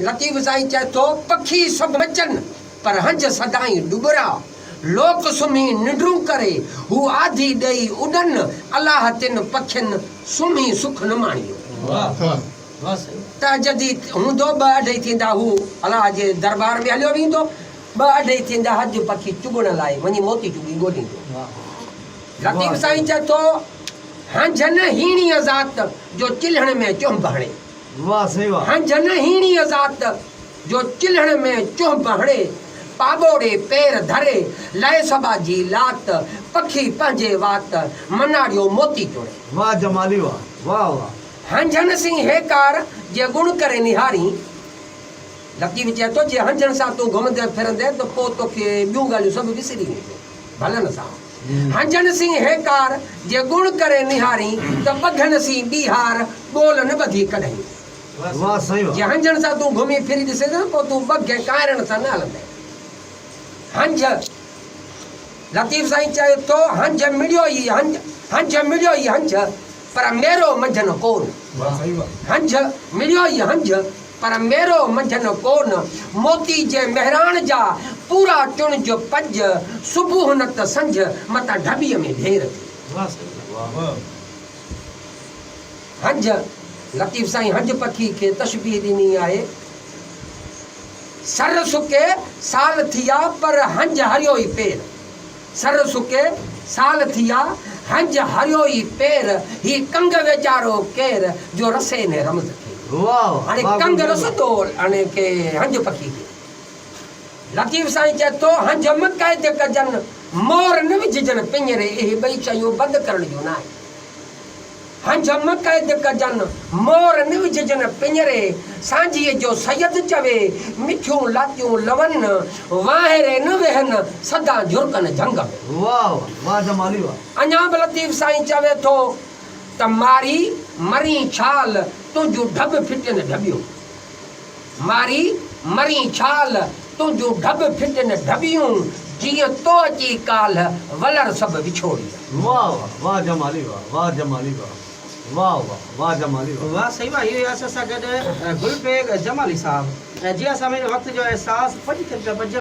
लतीफ़ साईं चए थो पखी सभु मचनि पर हंज सदाई डुबरा लोक सुम्ही निंड्रूं करे हू आधी ॾेई उॾनि अलाह तिन पखियुनि सुम्ही सुख न माणियो त जॾहिं हूंदो ॿ अढाई थींदा हू अलाह जे दरबार में हलियो वेंदो ॿ अढाई थींदा हज पखी चुगण लाइ वञी मोती चुगी ॻोल्हींदो लतीफ़ साईं चए थो हंजन हीणीअ ज़ात जो चिल्हण में चुंब हणे हंजन हीणीअ ज़ात जो चिल्हण में चुंब हणे पाबोड़े पैर धरे लय सभा जी लात पखी पंहिंजे वात मनाड़ियो मोती चुणे वाह जमाली वाह वाह वाह हंजन सिंह हेकार जे गुण करे निहारी लतीफ़ चए थो जे हंजन सां तूं घुमंदे फिरंदे त पोइ तोखे ॿियूं ॻाल्हियूं सभु विसरी वेंदियूं भलन सां हंजन सिंह हेकार जे गुण करे निहारी त बघन सी बिहार ॿोल न ॿधी कढई वाह सही जे हंजन सां तूं घुमी फिरी ॾिसे त पोइ तूं बघ काइरण सां न हलंदे हंज लतीफ़ साईं चए थो हंज मिलियो ई हंज मिलियो ई हंज पर मेरो मंझन कोन हंज मिलियो ई हंज पर मेरो मंझन कोन मोती जे मेहरान जा पूरा चुण जो पज सुबुह न त संझ मता ढबीअ में ढेर हंज लतीफ़ साईं हंज पखी खे तशबीह ॾिनी आहे सर सुके साल थिया पर हंज हरियो ई पेर सर सुके साल थिया हंज हरियो ई पेर ही कंग वेचारो केर जो रसे ने रमज़ खे हाणे कंग रसंदो हाणे के हंज पखी खे लतीफ़ साईं चए थो हंज मकाइद कजनि मोर न विझजनि पिंजरे इहे ॿई शयूं बंदि करण जूं न आहिनि हंज मकाइद कजनि मोर न विझजनि पिंजरे सांझीअ जो सैयद चवे मिठियूं लातियूं लवनि वाहिरे न वेहनि सदा झुरकनि झंग में वाह वाह जमाली वाह अञा बि लतीफ़ साईं चवे थो त मारी मरी छाल तुंहिंजूं ढब फिटनि ढबियूं मारी मरी छाल तुंहिंजूं ढब फिटनि ढबियूं जीअं तो अची काल वलर सभु विछोड़ी वाह वाह जमाली वाह जमाली वाह वाह वाह वाह जमाली वाह सही वाह ये असां सां गॾु गुलबेग जमाली साहब जीअं असां में वक़्त जो एहसास